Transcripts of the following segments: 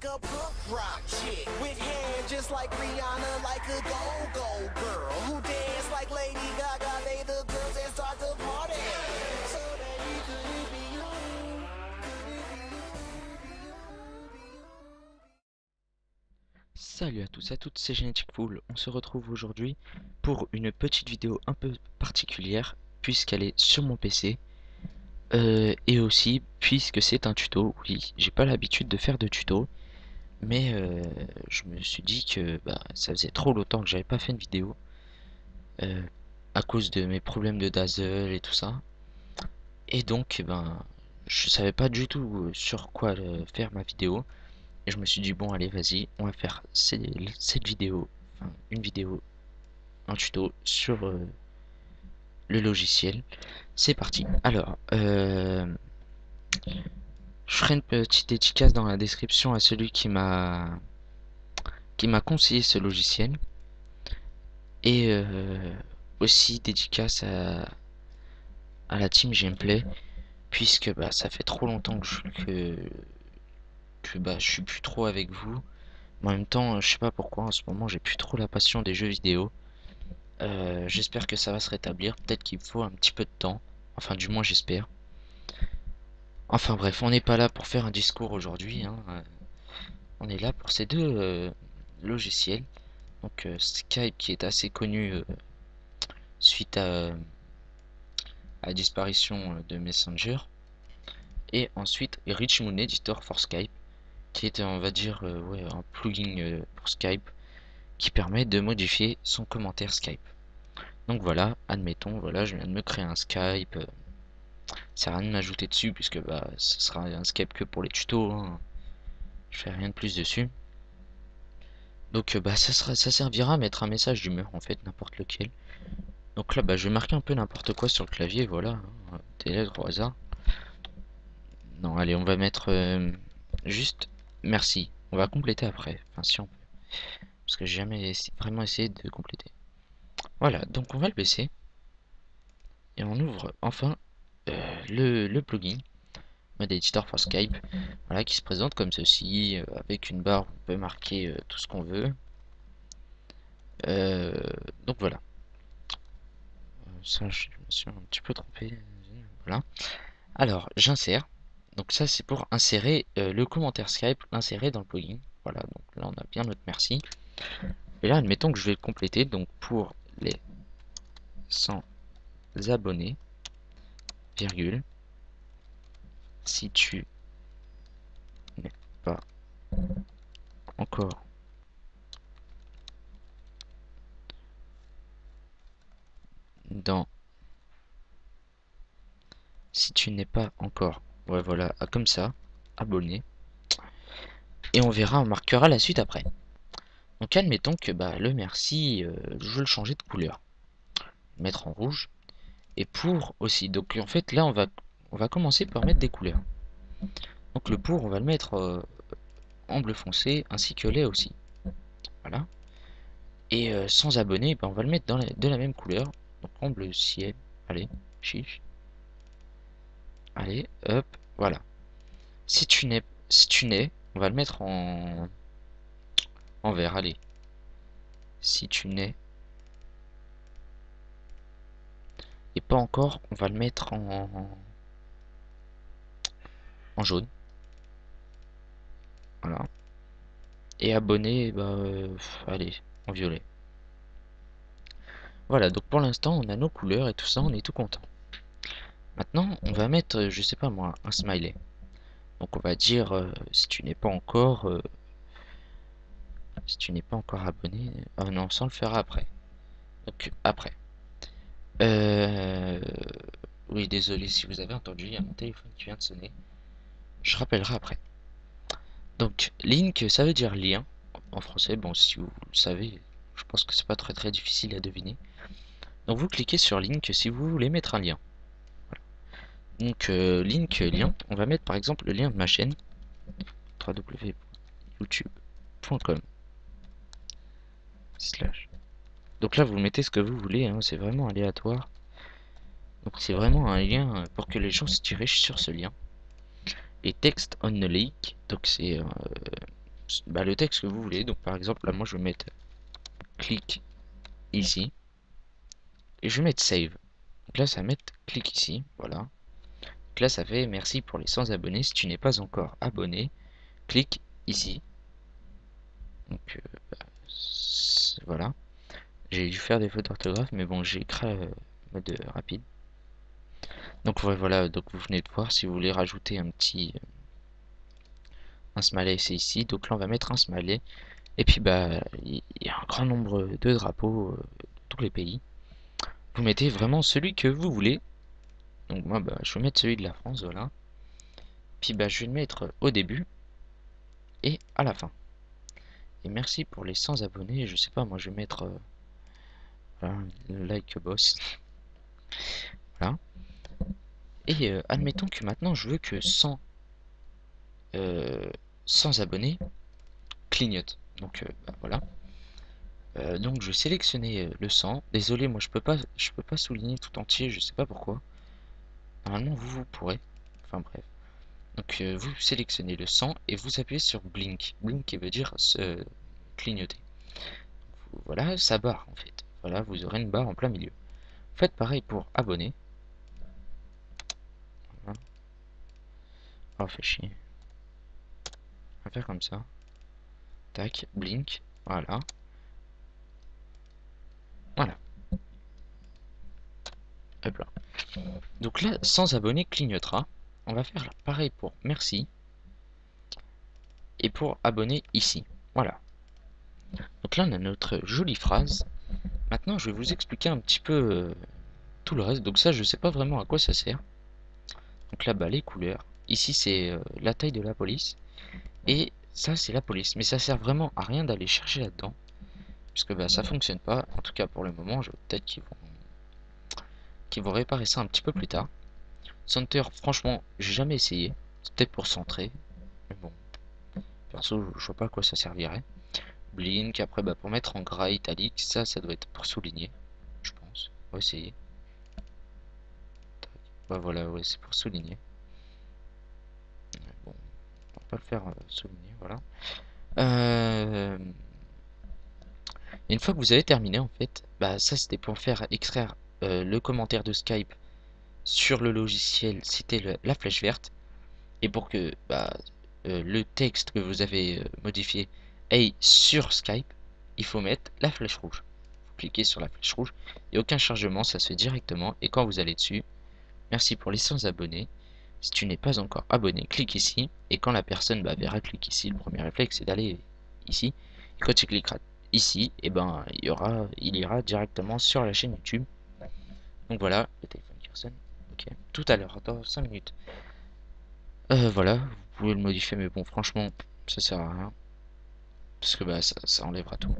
like a punk rock chick with hair just like Rihanna, like a go-go girl who dance like Lady Gaga. They the girls that start the party. So that you could be you. Salut à tous et à toutes, c'est Genetic Pool. On se retrouve aujourd'hui pour une petite vidéo un peu particulière puisqu'elle est sur mon PC et aussi puisque c'est un tuto. Oui, j'ai pas l'habitude de faire de tuto, mais je me suis dit que ça faisait trop longtemps que j'avais pas fait une vidéo euh, à cause de mes problèmes de dazzle et tout ça. Et donc, je savais pas du tout sur quoi faire ma vidéo. Et je me suis dit, bon, allez, vas-y, on va faire cette vidéo, enfin, une vidéo, un tuto sur le logiciel. C'est parti. Alors, je ferai une petite dédicace dans la description à celui qui m'a conseillé ce logiciel. Et aussi dédicace à la team Gameplay, puisque ça fait trop longtemps que je suis plus trop avec vous. Mais en même temps, je sais pas pourquoi en ce moment j'ai plus trop la passion des jeux vidéo. J'espère que ça va se rétablir. Peut-être qu'il faut un petit peu de temps. Enfin, du moins, j'espère. Enfin bref, on n'est pas là pour faire un discours aujourd'hui, hein. On est là pour ces deux logiciels. Donc Skype qui est assez connu suite à la disparition de Messenger. Et ensuite Richmoon Editor for Skype, qui est on va dire ouais, un plugin pour Skype qui permet de modifier son commentaire Skype. Donc voilà, admettons, voilà, je viens de me créer un Skype. Ça sert à rien de m'ajouter dessus puisque ce sera un Skype que pour les tutos, hein. Je fais rien de plus dessus. Donc ça servira à mettre un message d'humeur en fait, n'importe lequel. Donc là je vais marquer un peu n'importe quoi sur le clavier, voilà, hein, des lettres au hasard. Non, allez, on va mettre juste merci. On va compléter après, enfin si on peut, parce que j'ai jamais vraiment essayé de compléter. Voilà, donc on va le baisser et on ouvre enfin le plugin Mode Editor for Skype, voilà, qui se présente comme ceci, avec une barre où on peut marquer tout ce qu'on veut. Euh, donc voilà. Ça, je me suis un petit peu trompé. Voilà. Alors, j'insère. Donc ça, c'est pour insérer le commentaire Skype, l'insérer dans le plugin. Voilà, donc là, on a bien notre merci. Et là, admettons que je vais le compléter. Donc pour les 100 abonnés, virgule, si tu n'es pas encore dans... Si tu n'es pas encore... Ouais, voilà, comme ça, abonné. Et on verra, on marquera la suite après. Donc admettons que le merci, je veux le changer de couleur. Mettre en rouge. Et pour aussi, donc en fait là on va commencer par mettre des couleurs. Donc le pour on va le mettre en bleu foncé ainsi que les aussi. Voilà. Et sans abonnés, on va le mettre de la même couleur. Donc en bleu ciel. Allez, chiche. Allez, hop, voilà. Si tu n'es, on va le mettre en vert. Allez. Si tu n'es et pas encore, on va le mettre en jaune. Voilà. Et abonné, allez, en violet. Voilà, donc pour l'instant, on a nos couleurs et tout ça, on est tout content. Maintenant, on va mettre, je sais pas moi, un smiley. Donc on va dire, si tu n'es pas encore abonné, ah non, ça on le fera après. Donc après. Euh, oui, désolé si vous avez entendu, il y a mon téléphone qui vient de sonner. Je rappellerai après. Donc link, ça veut dire lien en français. Bon, si vous le savez, je pense que c'est pas très difficile à deviner. Donc vous cliquez sur link si vous voulez mettre un lien. Donc link, lien, on va mettre par exemple le lien de ma chaîne www.youtube.com/. Donc là vous mettez ce que vous voulez, hein, c'est vraiment aléatoire. Donc c'est vraiment un lien pour que les gens se dirigent sur ce lien. Et text on the link, donc c'est bah, le texte que vous voulez. Donc par exemple, là moi je vais mettre clic ici et je vais mettre save. Donc là ça va mettre clic ici, voilà. Donc là ça fait merci pour les 100 abonnés. Si tu n'es pas encore abonné, clique ici. Donc voilà. J'ai dû faire des fautes d'orthographe, mais bon, j'ai écrit mode rapide. Donc voilà, donc vous venez de voir, si vous voulez rajouter un smiley, c'est ici. Donc là on va mettre un smiley. Et puis bah il y a un grand nombre de drapeaux de tous les pays. Vous mettez vraiment celui que vous voulez. Donc moi bah je vais mettre celui de la France, voilà. Puis bah je vais le mettre au début et à la fin. Et merci pour les 100 abonnés. Je sais pas, moi je vais mettre voilà, like boss. Voilà. Et admettons que maintenant je veux que 100 abonnés clignotent. Donc bah, voilà. Donc je vais sélectionner le 100. Désolé, moi je peux pas souligner tout entier, je sais pas pourquoi. Normalement vous pourrez. Enfin bref. Donc vous sélectionnez le 100 et vous appuyez sur Blink. Blink qui veut dire clignoter. Voilà sa barre en fait. Voilà, vous aurez une barre en plein milieu. Faites pareil pour abonner. Voilà. Oh, fait chier. On va faire comme ça. Tac, Blink. Voilà. Voilà. Hop là. Donc là, 100 abonnés clignotera. On va faire pareil pour merci. Et pour abonner ici. Voilà. Donc là, on a notre jolie phrase. Maintenant, je vais vous expliquer un petit peu tout le reste. Donc ça, je sais pas vraiment à quoi ça sert. Donc là-bas, les couleurs. Ici, c'est la taille de la police. Et ça, c'est la police. Mais ça sert vraiment à rien d'aller chercher là-dedans. Puisque bah, ça fonctionne pas. En tout cas, pour le moment, je peut-être qu'ils vont réparer ça un petit peu plus tard. Center, franchement, j'ai jamais essayé. C'est peut-être pour centrer. Mais bon, perso, je vois pas à quoi ça servirait. Blink, après, bah, pour mettre en gras italique, ça doit être pour souligner. Je pense. On va essayer. Bah voilà, ouais, c'est pour souligner. Bon, on va pas le faire souligner, voilà. Une fois que vous avez terminé, en fait, bah ça c'était pour faire extraire le commentaire de Skype sur le logiciel, c'était la flèche verte. Et pour que bah, le texte que vous avez modifié aille sur Skype, il faut mettre la flèche rouge. Vous cliquez sur la flèche rouge et aucun chargement, ça se fait directement. Et quand vous allez dessus, merci pour les 100 abonnés. Si tu n'es pas encore abonné, clique ici. Et quand la personne bah, verra clique ici, le premier réflexe c'est d'aller ici. Et quand tu cliqueras ici, et ben il ira directement sur la chaîne YouTube. Donc voilà, le téléphone qui sonne. Ok, tout à l'heure, dans 5 minutes. Voilà, vous pouvez le modifier, mais bon, franchement, ça sert à rien. Parce que bah, ça enlèvera tout.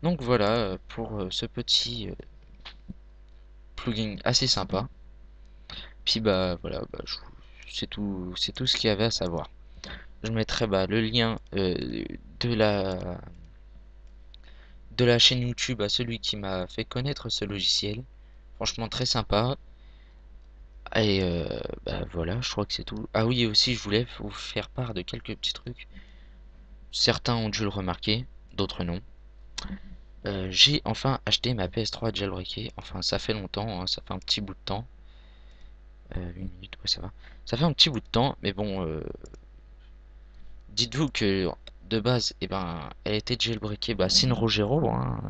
Donc voilà pour ce petit plugin assez sympa. Puis bah voilà, bah, c'est tout ce qu'il y avait à savoir. Je mettrai bah, le lien de la chaîne YouTube à celui qui m'a fait connaître ce logiciel. Franchement très sympa. Et bah voilà, je crois que c'est tout. Ah oui, et aussi je voulais vous faire part de quelques petits trucs. Certains ont dû le remarquer, d'autres non. J'ai enfin acheté ma PS3 jailbreakée. Enfin, ça fait longtemps, hein, ça fait un petit bout de temps. 8 minutes, ouais, ça va. Ça fait un petit bout de temps, mais bon, dites-vous que de base, eh ben, elle était jailbreakée. Bah, c'est une Rogero, hein,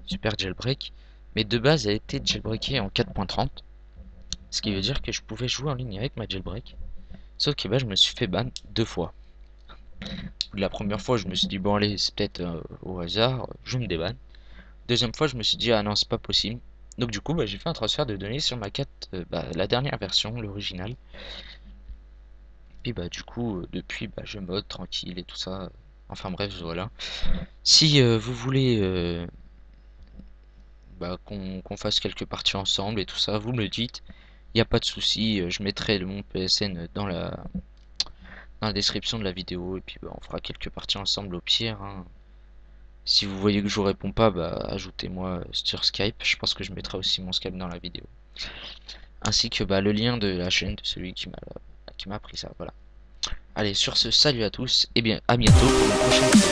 super jailbreak. Mais de base, elle était jailbreakée en 4.30. Ce qui veut dire que je pouvais jouer en ligne avec ma jailbreak. Sauf que bah, je me suis fait ban 2 fois. La première fois, je me suis dit, bon, allez, c'est peut-être au hasard, je me débanne. Deuxième fois, je me suis dit, ah non, c'est pas possible. Donc, du coup, bah, j'ai fait un transfert de données sur ma carte, bah, la dernière version, l'original. Puis, bah, du coup, depuis, bah, je mode tranquille et tout ça. Enfin, bref, voilà. Si vous voulez bah, qu'on fasse quelques parties ensemble et tout ça, vous me le dites. Il n'y a pas de souci, je mettrai mon PSN dans la description de la vidéo. Et puis, bah, on fera quelques parties ensemble au pire, hein. Si vous voyez que je vous réponds pas, bah, ajoutez-moi sur Skype. Je pense que je mettrai aussi mon Skype dans la vidéo. Ainsi que bah, le lien de la chaîne de celui qui m'a appris ça. Voilà. Allez, sur ce, salut à tous, et bien à bientôt pour une prochaine vidéo.